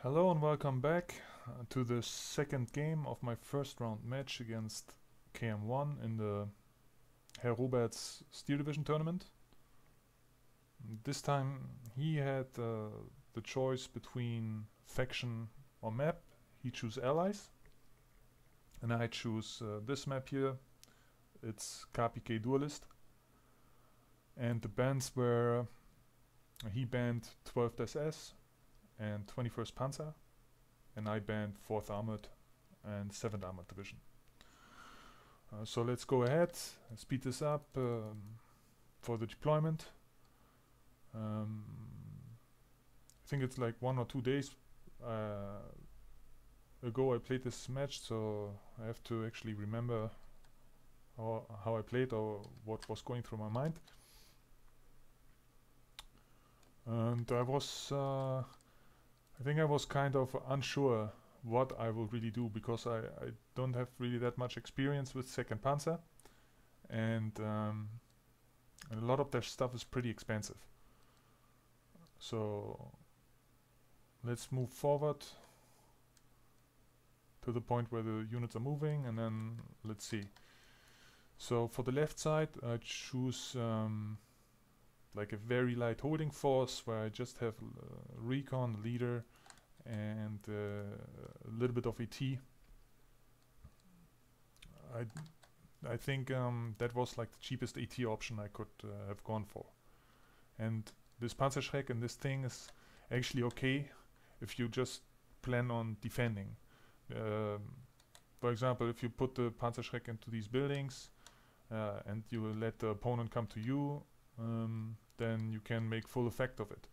Hello and welcome back to the second game of my first round match against KM1 in the Herr Robert's Steel Division tournament. This time he had the choice between faction or map. He chose allies and I choose this map here. It's KPK Duelist, and the bans were he banned 12th SS and 21st Panzer, and I banned 4th Armored and 7th Armored Division. So let's go ahead and speed this up for the deployment. I think it's like 1 or 2 days ago I played this match, so I have to actually remember how I played or what was going through my mind. And I think I was kind of unsure what I will really do, because I don't have really that much experience with 2nd Panzer, and a lot of their stuff is pretty expensive. So let's move forward to the point where the units are moving, and then let's see. So for the left side I choose like a very light holding force, where I just have recon, leader, and a little bit of AT. I think that was like the cheapest AT option I could have gone for. And this Panzerschreck and this thing is actually okay if you just plan on defending. For example, if you put the Panzerschreck into these buildings and you will let the opponent come to you, then you can make full effect of it.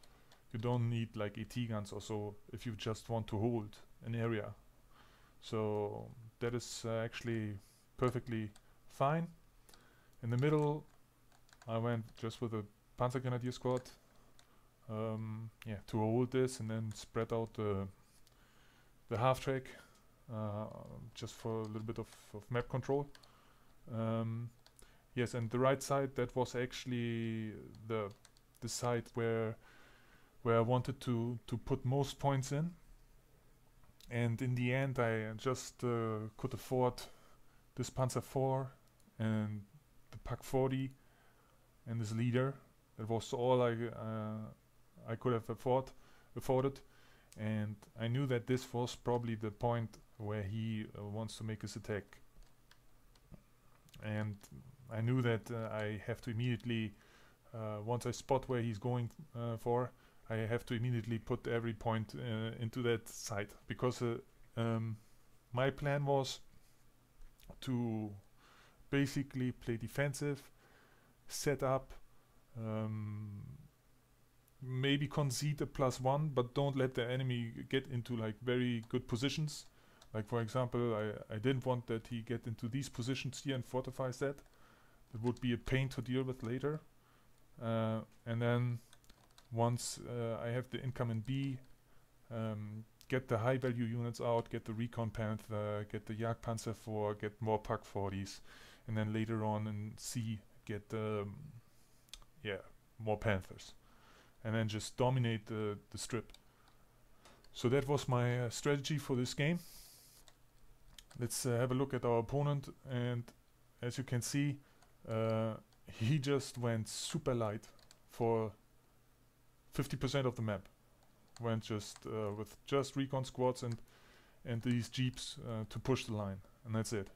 You don't need like AT guns or so if you just want to hold an area. So that is actually perfectly fine. In the middle I went just with a Panzer Grenadier squad, to hold this and then spread out the half track just for a little bit of map control. Yes, and the right side, that was actually the side where I wanted to put most points in, and in the end I just could afford this Panzer IV and the Pak 40 and this leader. That was all I could have afforded, and I knew that this was probably the point where he wants to make his attack, and I knew that I have to immediately, once I spot where he's going for, I have to immediately put every point into that side, because my plan was to basically play defensive, set up, maybe concede a +1, but don't let the enemy get into like very good positions. Like for example, I didn't want that he get into these positions here and fortifies that. It would be a pain to deal with later. And then once I have the income in B, get the high value units out, get the Recon Panther, get the Jagdpanzer IV, get more Pak 40s, and then later on in C get more Panthers, and then just dominate the strip. So that was my strategy for this game. Let's have a look at our opponent, and as you can see, he just went super light for 50% of the map. Went just with just recon squads and these jeeps to push the line, and that's it.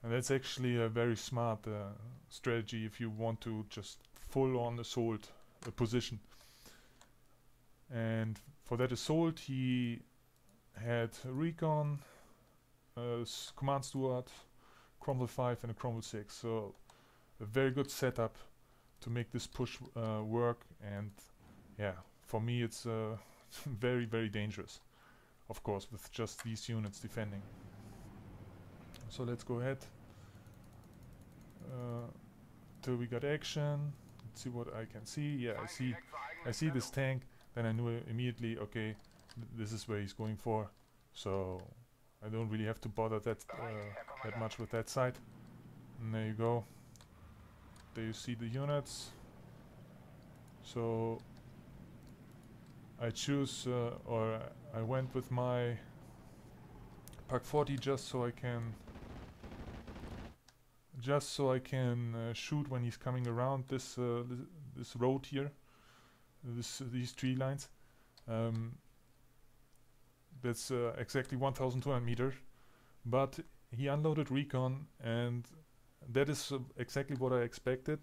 And that's actually a very smart strategy if you want to just full on assault a position. And for that assault he had recon, command steward, Cromwell 5 and a Cromwell 6. So a very good setup to make this push work, and yeah, for me it's very, very dangerous, of course, with just these units defending. So let's go ahead till we got action. Let's see what I can see. Yeah, I see this tank. Then I knew immediately, okay, this is where he's going for. So I don't really have to bother that much with that side. And there you go. There you see the units. So I choose or I went with my Pak 40 just so I can shoot when he's coming around this this road here, these tree lines. That's exactly 1,200 meters, but he unloaded recon, and that is exactly what I expected,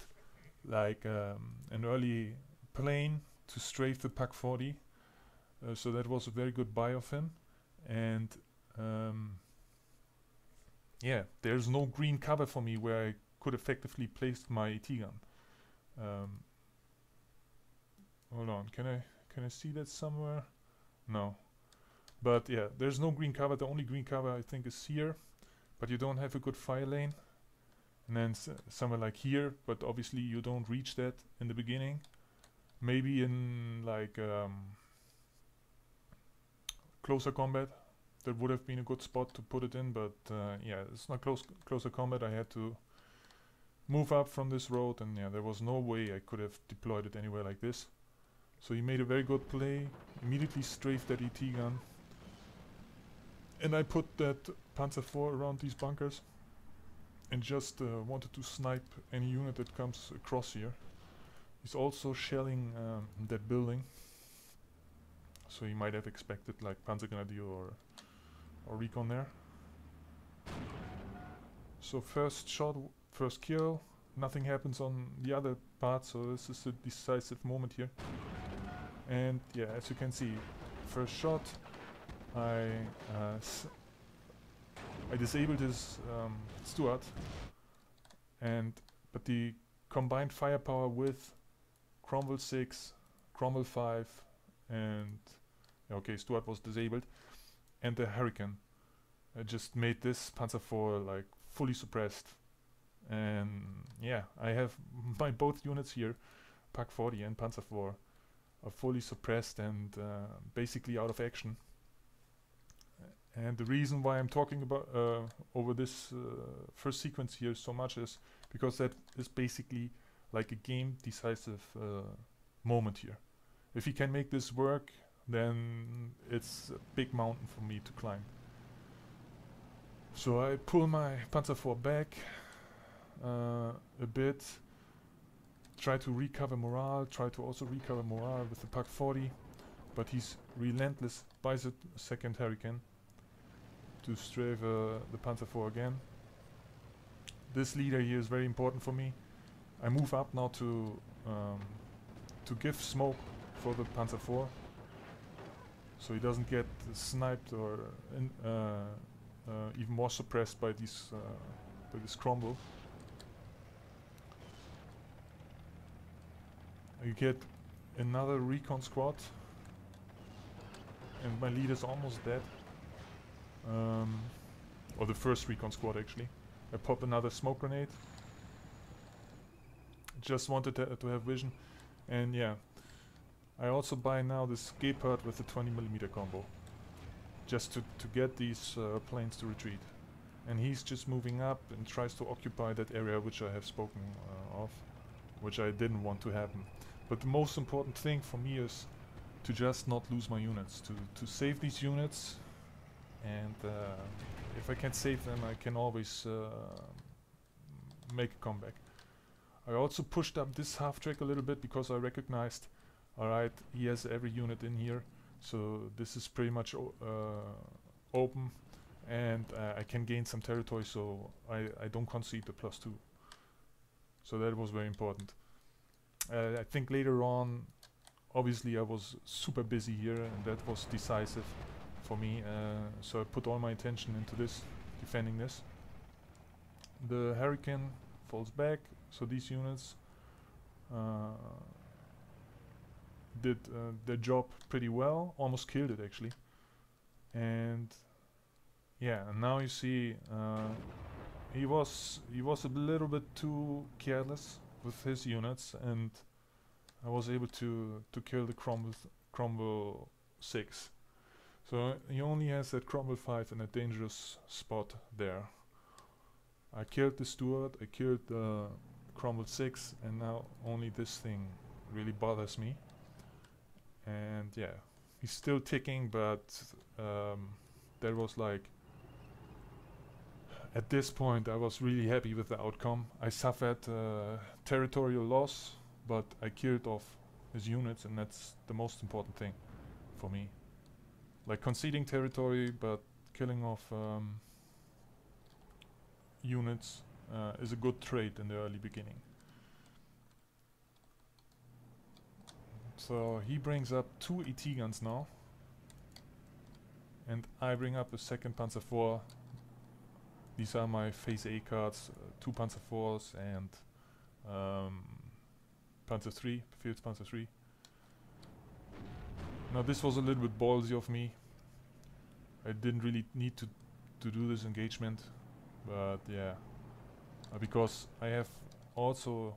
like an early plane to strafe the Pak 40. So that was a very good buy of him, and yeah, there's no green cover for me where I could effectively place my AT gun. Hold on, can I see that somewhere? No. But yeah, there's no green cover. The only green cover I think is here, but you don't have a good fire lane. And then somewhere like here, but obviously you don't reach that in the beginning. Maybe in like closer combat, that would have been a good spot to put it in, but yeah, it's not closer combat. I had to move up from this road, and yeah, there was no way I could have deployed it anywhere like this. So he made a very good play, immediately strafed that ET gun, and I put that Panzer IV around these bunkers and just wanted to snipe any unit that comes across here. He's also shelling that building, so he might have expected like Panzergrenadier or recon there. So first shot, first kill. Nothing happens on the other part, so this is a decisive moment here. And yeah, as you can see, first shot, I disabled his Stuart, but the combined firepower with Cromwell 6, Cromwell 5, and okay, Stuart was disabled, and the Hurricane just made this Panzer IV like fully suppressed. And yeah, I have my both units here, Pak 40 and Panzer IV, are fully suppressed and basically out of action. And the reason why I'm talking about over this first sequence here so much is because that is basically like a game decisive moment here. If he can make this work, then it's a big mountain for me to climb. So I pull my Panzer IV back a bit, try to recover morale, with the Pak 40, but he's relentless, buys a second Hurricane to strafe the Panzer IV again. This leader here is very important for me. I move up now to give smoke for the Panzer IV, so he doesn't get sniped or even more suppressed by this Cromwell. You get another recon squad, and my leader's almost dead. Or the first recon squad actually. I pop another smoke grenade. Just wanted to have vision, and yeah, I also buy now this Gepard with the 20mm combo, just to get these planes to retreat. And he's just moving up and tries to occupy that area which I have spoken of, which I didn't want to happen. But the most important thing for me is to just not lose my units, to save these units, and if I can't save them, I can always make a comeback. I also pushed up this half track a little bit because I recognized, alright, he has every unit in here, so this is pretty much open, and I can gain some territory, so I don't concede the +2. So that was very important. I think later on, obviously I was super busy here, and that was decisive for me, so I put all my attention into this, defending this. The Hurricane falls back, so these units did their job pretty well, almost killed it actually. And yeah, and now you see he was a little bit too careless with his units, and I was able to kill the Cromwell 6. So he only has that Cromwell 5 in a dangerous spot there. I killed the Stuart, I killed the Cromwell 6, and now only this thing really bothers me. And yeah, He's still ticking, but that was like, at this point I was really happy with the outcome. I suffered territorial loss, but I killed off his units, and that's the most important thing for me. Like conceding territory, but killing off units is a good trait in the early beginning. So he brings up 2 ET guns now, and I bring up a second Panzer IV. These are my Phase A cards, 2 Panzer IVs and Panzer III, Fields Panzer III. Now this was a little bit ballsy of me. I didn't really need to do this engagement, but yeah, because I have also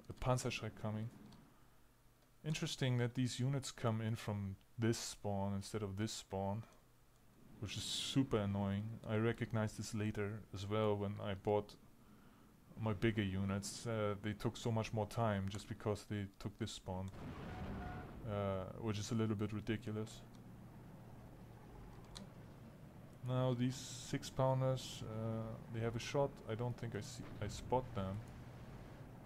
a Panzerschreck coming. Interesting that these units come in from this spawn instead of this spawn, which is super annoying. I recognized this later as well when I bought my bigger units. They took so much more time just because they took this spawn, which is a little bit ridiculous. Now these 6-pounders, they have a shot. I don't think I spot them.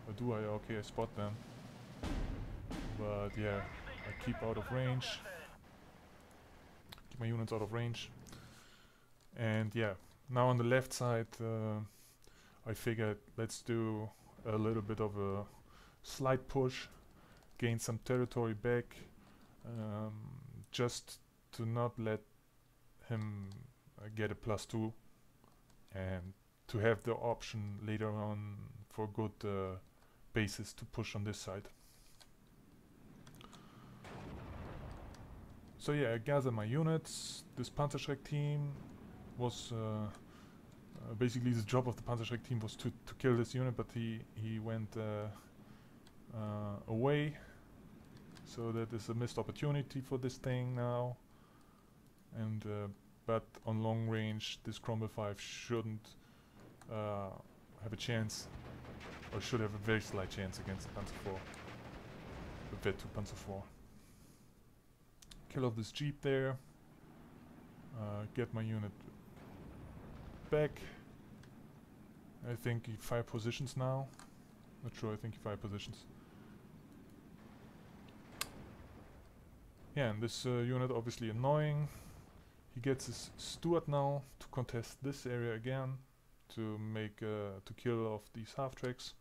Or do I? Okay, I spot them. But yeah, I keep out of range. Keep my units out of range. And yeah, now on the left side, I figured let's do a little bit of a slight push, gain some territory back, just to not let him get a +2, and to have the option later on for good bases to push on this side. So yeah, I gather my units. This Panzerschreck team was basically the job of the Panzerschreck team was to kill this unit, but he went away. So that is a missed opportunity for this thing now. And but on long range, this Cromwell 5 shouldn't have a chance, or should have a very slight chance against the Panzer IV, the V2 Panzer IV. Kill off this jeep there, get my unit back. I think he 5 positions now. Not sure, I think he 5 positions. Yeah, and this unit obviously annoying. He gets his Stuart now to contest this area again, to make to kill off these half-tracks,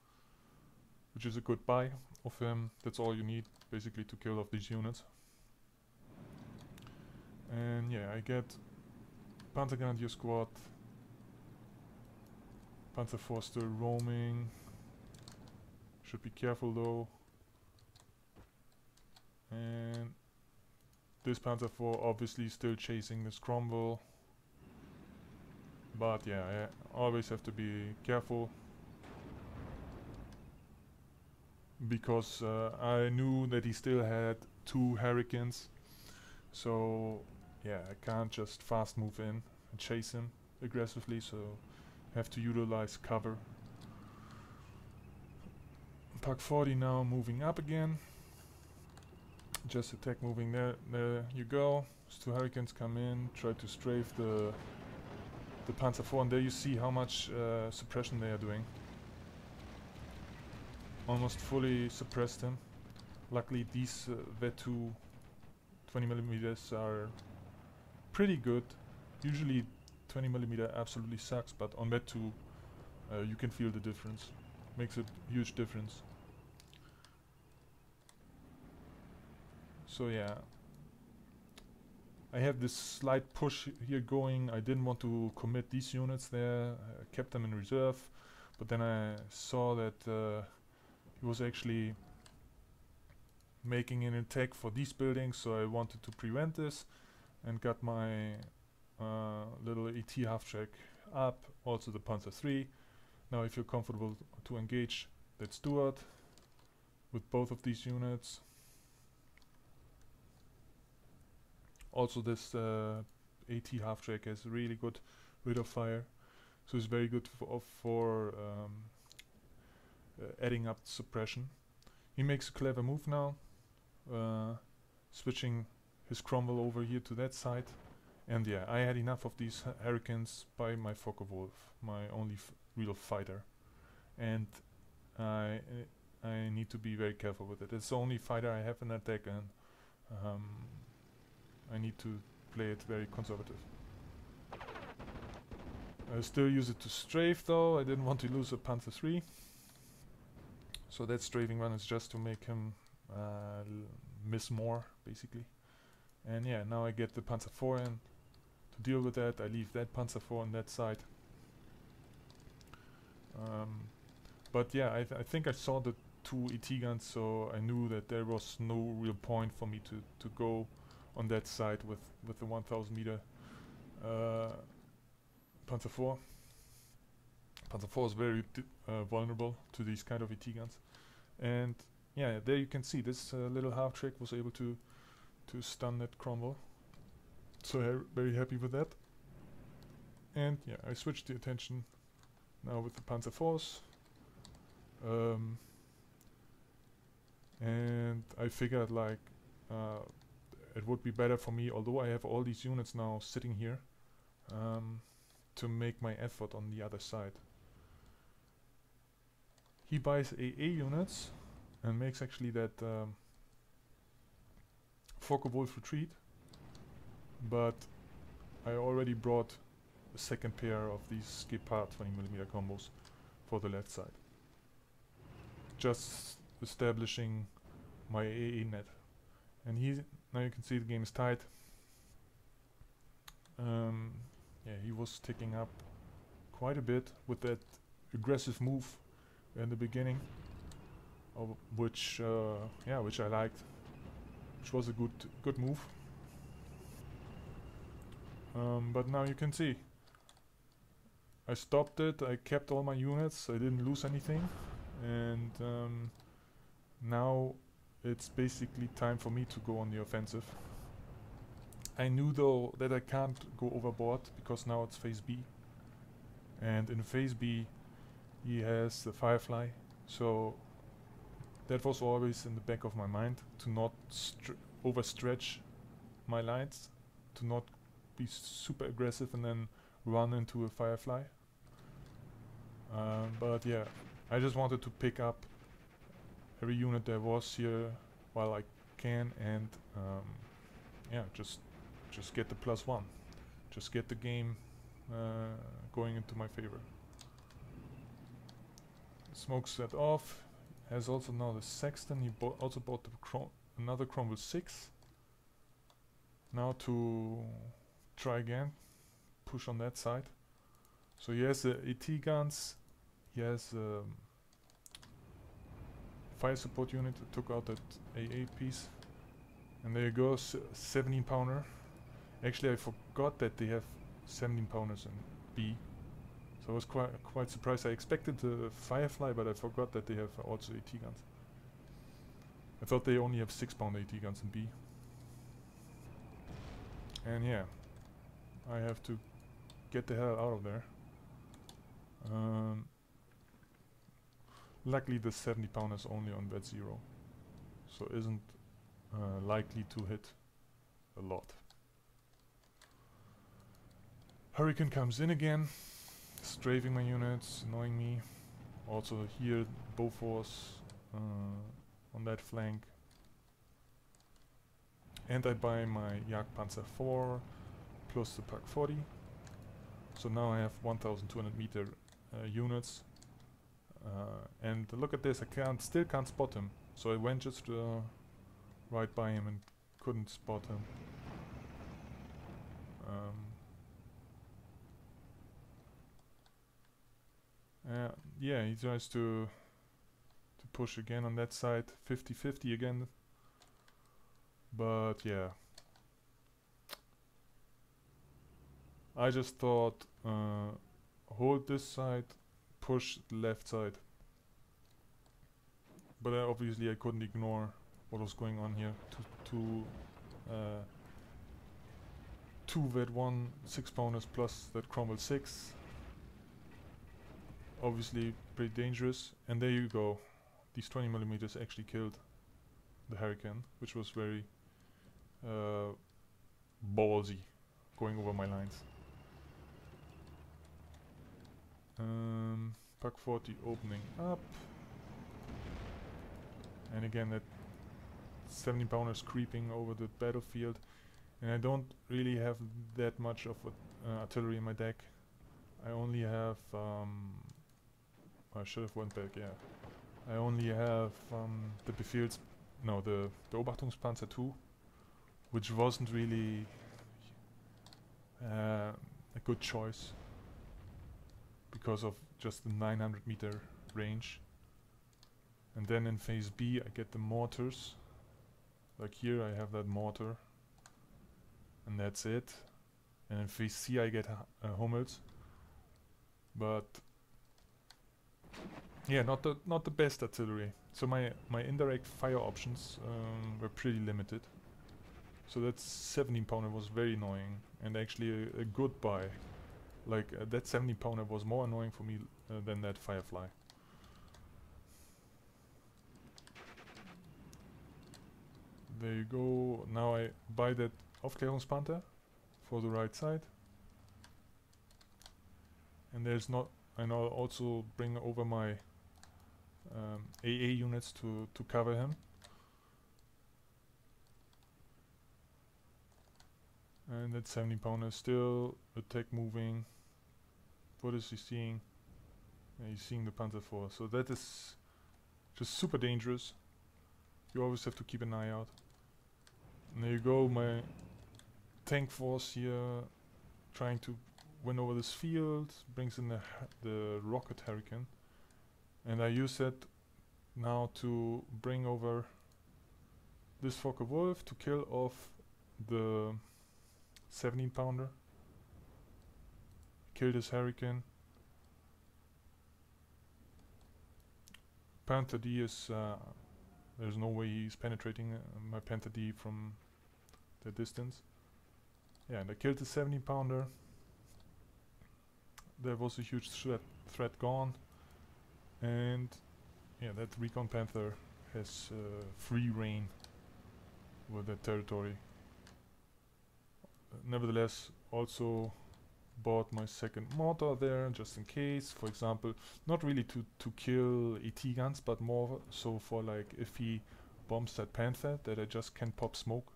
which is a good buy of him. That's all you need basically to kill off these units. And yeah, I get Panzer Grenadier Squad, Panzer IV still roaming. Should be careful though. And this Panzer IV obviously still chasing this Cromwell. But yeah, I always have to be careful, because I knew that he still had 2 Hurricanes. So yeah, I can't just fast move in and chase him aggressively, so have to utilize cover. Pak 40 now moving up again. Just attack moving there. There you go. Those 2 Hurricanes come in, try to strafe the Panzer IV, and there you see how much suppression they are doing. Almost fully suppressed him. Luckily these V2 20mm are pretty good. Usually 20mm absolutely sucks, but on V2 you can feel the difference. Makes a huge difference. So yeah, I have this slight push here going. I didn't want to commit these units there, kept them in reserve, but then I saw that he was actually making an attack for these buildings, so I wanted to prevent this and got my little ET half-track up, also the Panzer III. Now I feel comfortable to engage that Stuart with both of these units. Also this AT half-track has really good rate of fire, so it's very good for adding up suppression. He makes a clever move now, switching his crumble over here to that side. And yeah, I had enough of these Hurricanes by my Focke-Wulf, my only real fighter. And I need to be very careful with it. It's the only fighter I have in that deck, and I need to play it very conservative. I still use it to strafe though. I didn't want to lose a Panzer III. So that strafing run is just to make him miss more, basically. And yeah, now I get the Panzer IV in to deal with that. I leave that Panzer IV on that side. But yeah, I think I saw the 2 ET guns, so I knew that there was no real point for me to go on that side with the 1000 meter Panzer IV. Panzer IV is very vulnerable to these kind of ET guns. And yeah, there you can see this little half trick was able to stun that crumble. So very happy with that. And yeah, I switched the attention now with the Panzer IVs. And I figured like it would be better for me, although I have all these units now sitting here, to make my effort on the other side. He buys AA units and makes actually that Focke-Wulf retreat, but I already brought a second pair of these Gepard 20mm combos for the left side. Just establishing my AA net. And now you can see the game is tight. Yeah, he was ticking up quite a bit with that aggressive move in the beginning, which I liked, which was a good move. But now you can see I stopped it. I kept all my units. I didn't lose anything, and now it's basically time for me to go on the offensive. I knew though that I can't go overboard because now it's phase B, and in phase B he has the Firefly, so that was always in the back of my mind, to not overstretch my lines, to not be super aggressive and then run into a Firefly. But yeah, I just wanted to pick up every unit there was here while I can, and yeah, just get the +1, just get the game going into my favor. Smokes that off. Has also now the Sexton. He also bought the another Cromwell 6. Now to try again, push on that side. So he has the AT guns. He has fire support unit that took out that AA piece. And there you go, 17 pounder. Actually, I forgot that they have 17 pounders in B. So I was quite surprised. I expected the Firefly, but I forgot that they have also AT guns. I thought they only have 6-pounder AT guns in B. And yeah, I have to get the hell out of there. Luckily the 70 pounder is only on vet 0, so isn't likely to hit a lot. Hurricane comes in again, strafing my units, annoying me. Also here Bofors on that flank. And I buy my Jagdpanzer IV plus the Pak 40. So now I have 1200 meter units. And look at this, I still can't spot him. So I went just right by him and couldn't spot him. Yeah, he tries to push again on that side, 50-50 again. But yeah, I just thought hold this side, push the left side. But obviously I couldn't ignore what was going on here. Two vet 1 6-pounders plus that Cromwell 6. Obviously pretty dangerous. And there you go. These 20mm actually killed the Hurricane, which was very ballsy going over my lines. Puck 40 opening up. And again, that 17 pounders creeping over the battlefield. And I don't really have that much of artillery in my deck. I only have, I should have went back, yeah. I only have the Beobachtungspanzer 2, which wasn't really a good choice because of just the 900-meter range. And then in phase B I get the mortars. Like here I have that mortar, and that's it. And in phase C I get Hummels, but yeah, not the best artillery. So my indirect fire options were pretty limited. So that 17 pounder was very annoying, and actually a good buy. Like that 17 pounder was more annoying for me than that Firefly. There you go. Now I buy that Aufklärungspanther for the right side. And there's not. I now also bring over my AA units to cover him. And that 17 pounder still attack moving. What is he seeing? Yeah, he's seeing the Panzer IV. So that is just super dangerous. You always have to keep an eye out. And there you go, my tank force here trying to win over this field, brings in the rocket Hurricane. And I use that now to bring over this Focke-Wulf to kill off the 17 pounder. Kill this Hurricane. Panther D is there's no way he's penetrating my Panther D from the distance. Yeah, and I killed the 17 pounder. There was a huge threat gone. And yeah, that Recon Panther has free reign with that territory. Nevertheless, also bought my second mortar there just in case. For example, not really to kill AT guns, but more so for like if he bombs that Panther, that I just can pop smoke,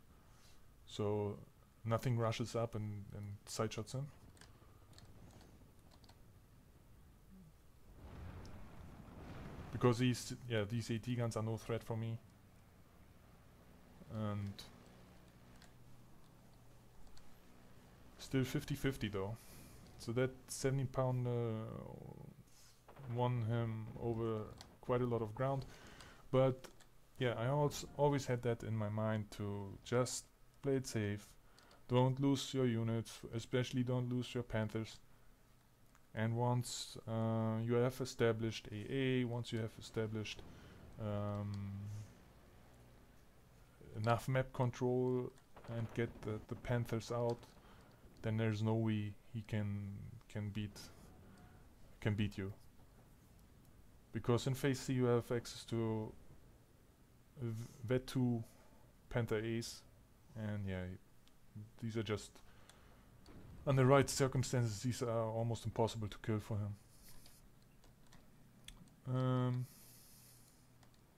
so nothing rushes up and side shots him. Because these AT guns are no threat for me. And still 50-50 though. So that 17 pounder won him over quite a lot of ground. But yeah, I always had that in my mind to just play it safe. Don't lose your units, especially don't lose your Panthers. And once you have established AA, once you have established enough map control and get the Panthers out, then there's no way he can beat you. Because in phase C you have access to Vet2 Panther Ace, and yeah, these are just, under right circumstances, these are almost impossible to kill for him.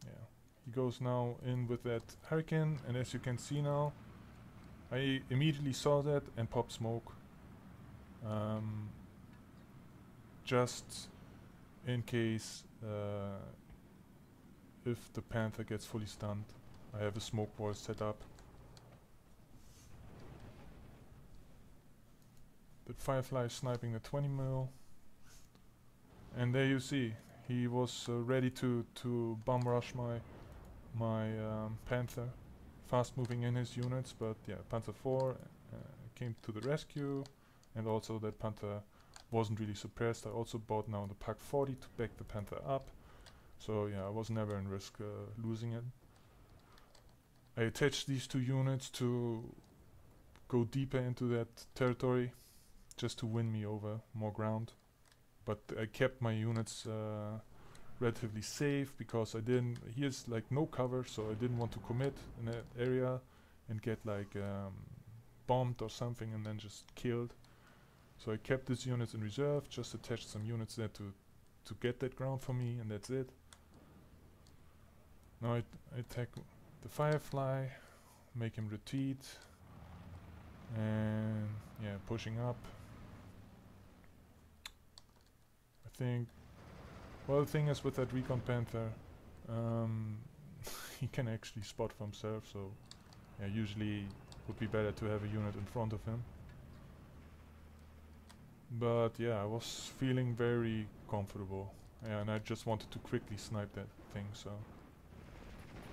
Yeah, he goes now in with that Hurricane, and as you can see now, I immediately saw that and popped smoke. Just in case if the Panther gets fully stunned, I have a smoke wall set up. The Firefly is sniping the 20 mil, and there you see he was ready to bomb rush my Panther, fast moving in his units. But yeah, Panther IV came to the rescue, and also that Panther wasn't really suppressed. I also bought now the Pak 40 to back the Panther up, so yeah, I was never in risk losing it. I attached these two units to go deeper into that territory, just to win me over more ground. But I kept my units relatively safe because I didn't, here's like no cover, so I didn't want to commit in that area. and get like bombed or something and then just killed. So I kept these units in reserve, just attached some units there to get that ground for me, and that's it. Now I attack the Firefly, make him retreat, and yeah, pushing up. I think, well, the thing is with that Recon Panther, he can actually spot for himself, so yeah, usually would be better to have a unit in front of him. But yeah, I was feeling very comfortable, yeah, and I just wanted to quickly snipe that thing, so.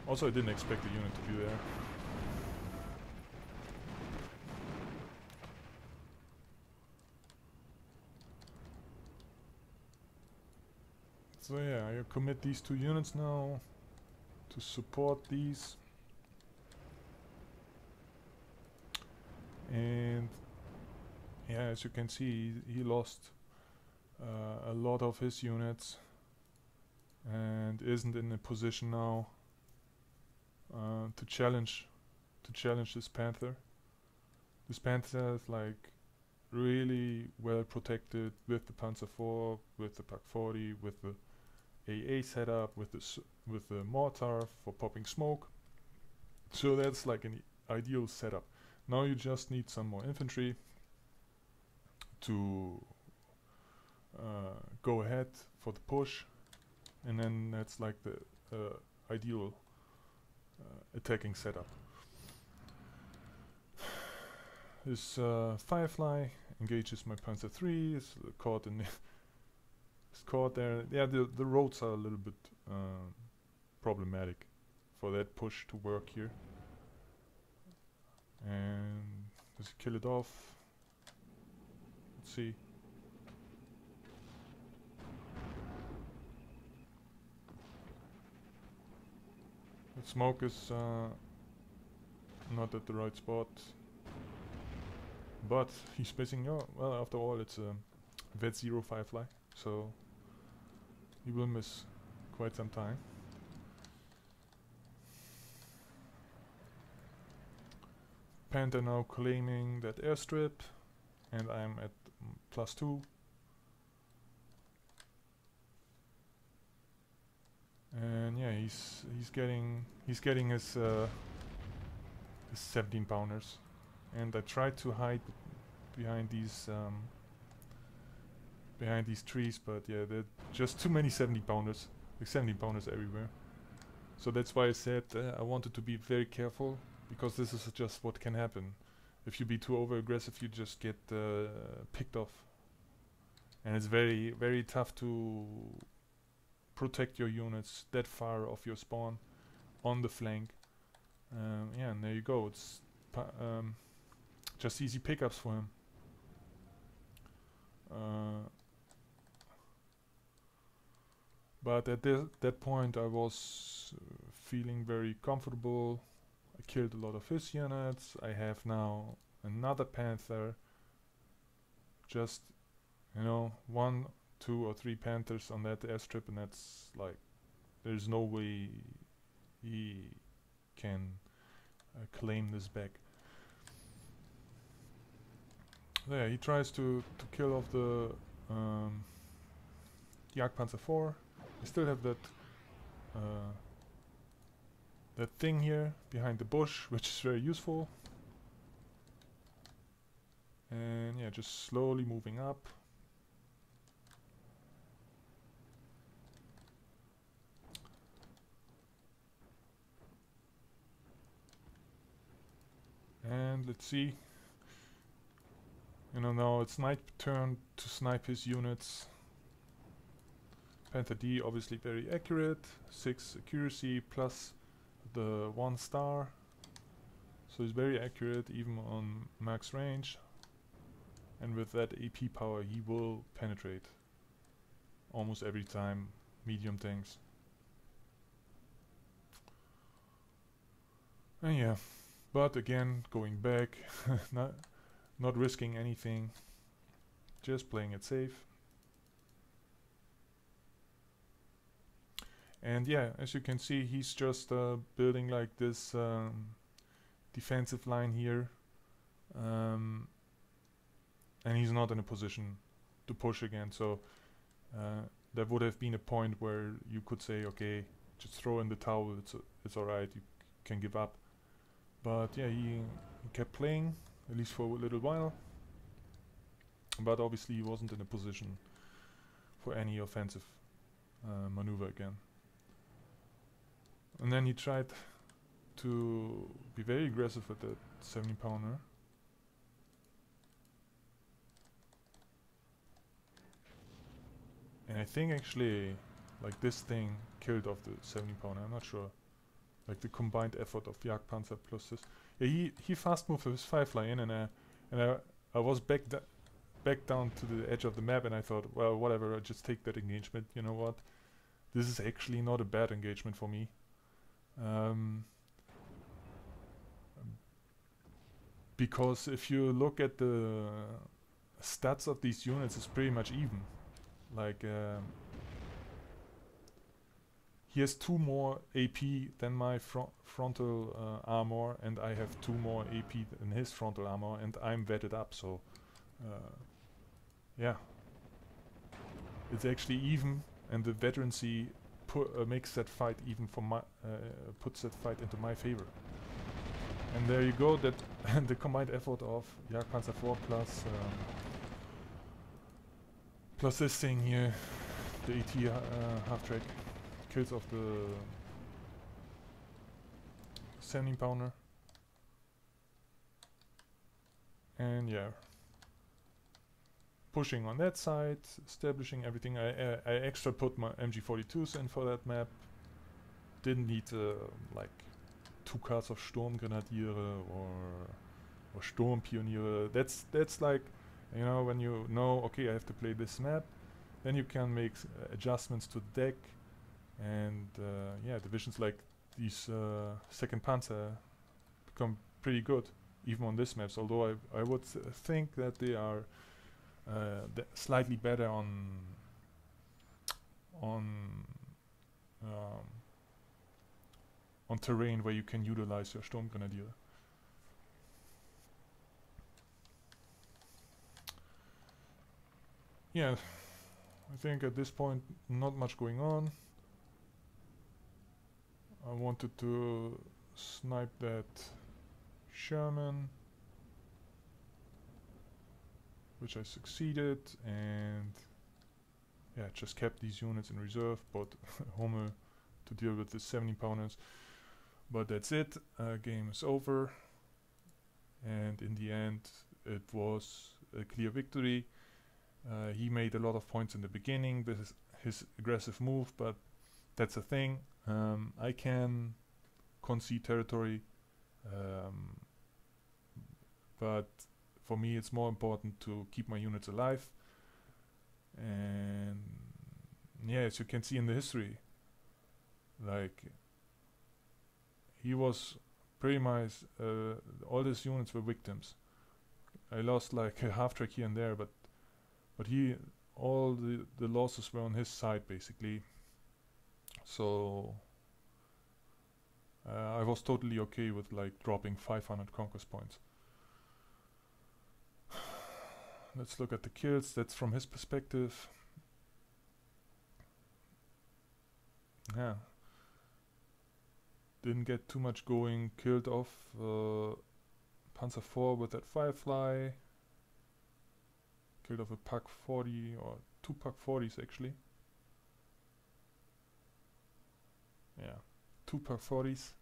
Also, I didn't expect the unit to be there. So yeah, I commit these 2 units now to support these. And yeah, as you can see, he lost a lot of his units and isn't in a position now to challenge this Panther. This Panther is like really well protected with the Panzer IV, with the Pak 40, with the AA setup, with the mortar for popping smoke. So that's like an ideal setup. Now you just need some more infantry to go ahead for the push, and then that's like the ideal attacking setup. This Firefly engages my Panzer III, is caught in is caught there. Yeah, the roads are a little bit problematic for that push to work here. And does he kill it off? Let's see. The smoke is not at the right spot. But he's missing. Oh, well, after all, it's a Vet 0 Firefly, so he will miss quite some time. Panther now claiming that airstrip, and I'm at +2. And yeah, he's getting his 17 pounders, and I tried to hide behind these trees, but yeah, there are just too many 70 pounders, like 70 pounders everywhere. So that's why I said I wanted to be very careful, because this is just what can happen. If you be too over aggressive, you just get picked off, and it's very, very tough to protect your units that far off your spawn on the flank. Yeah, and there you go. It's just easy pickups for him. But at that point, I was feeling very comfortable. I killed a lot of his units. I have now another Panther. Just, you know, 1, 2 or 3 Panthers on that airstrip, and that's like, there's no way he can claim this back. Yeah, he tries to kill off the Jagdpanzer IV. I still have that that thing here behind the bush, which is very useful. And yeah, just slowly moving up. And let's see. You know, now it's Knight's turn to snipe his units. Panther D obviously very accurate, 6 accuracy plus the 1 star. So he's very accurate even on max range. And with that AP power he will penetrate almost every time medium tanks. And yeah, but again, going back, not risking anything, just playing it safe. And yeah, as you can see, he's just building like this defensive line here, and he's not in a position to push again. So there would have been a point where you could say, okay, just throw in the towel. It's all right. You can give up. But yeah, he kept playing at least for a little while. But obviously he wasn't in a position for any offensive maneuver again. And then he tried to be very aggressive with that 70-pounder. And I think actually, like, this thing killed off the 70-pounder. I'm not sure. Like the combined effort of Jagdpanzer plus this. Yeah, he fast moved his Firefly in, and I was back down to the edge of the map, and I thought, well, whatever, I'll just take that engagement. You know what? This is actually not a bad engagement for me. Because if you look at the stats of these units, it's pretty much even. Like, he has 2 more AP than my frontal armor, and I have 2 more AP than his frontal armor, and I'm vetted up, so yeah. It's actually even, and the veterancy makes that fight even for my puts that fight into my favor. And there you go, that the combined effort of Jagdpanzer 4 plus this thing here, the AT half-track, kills off the 70-pounder. And yeah, pushing on that side, establishing everything. I extra put my MG42s in for that map. Didn't need like 2 cards of Sturmgrenadiere or Sturmpioniere. That's like, you know, when you know, okay, I have to play this map, then you can make adjustments to the deck, and yeah, divisions like these 2nd Panzer become pretty good even on this maps. Although I would think that they are slightly better on terrain where you can utilize your Sturmgrenadier. Yeah, I think at this point not much going on. I wanted to snipe that Sherman, which I succeeded, and yeah, just kept these units in reserve, but Hummel to deal with the 70-pounders. But that's it, game is over, and in the end it was a clear victory. He made a lot of points in the beginning. This is his aggressive move, but that's the thing. I can concede territory, but for me it's more important to keep my units alive. And yeah, as you can see in the history, like, he was pretty much all his units were victims. I lost like a half-track here and there, but all the losses were on his side basically. So I was totally okay with like dropping 500 conquest points. Let's look at the kills. That's from his perspective. Yeah. Didn't get too much going. Killed off Panzer 4 with that Firefly. Killed off a Pak 40, or 2 Pak 40s actually. Yeah, 2 Pak 40s,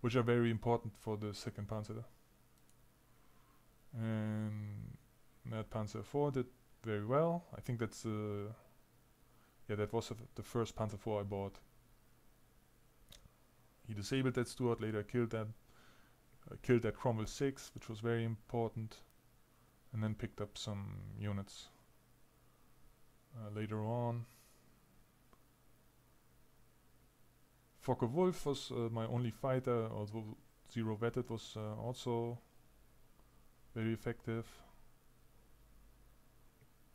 which are very important for the 2nd Panzer. And that Panzer 4 did very well. I think that's yeah, that was the first Panzer 4 I bought. He disabled that Stuart, later killed that Cromwell 6, which was very important, and then picked up some units later on. Focke-Wulf was my only fighter, although 0 vetted was also very effective.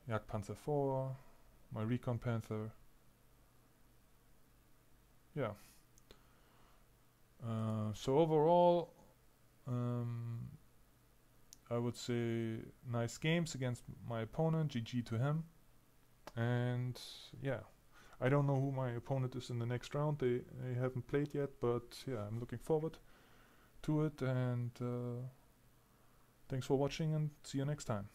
Jagdpanzer 4, my Recon Panther. Yeah. So overall, I would say nice games against my opponent, GG to him. And yeah, I don't know who my opponent is in the next round. They haven't played yet, but yeah, I'm looking forward to it. And thanks for watching, and see you next time.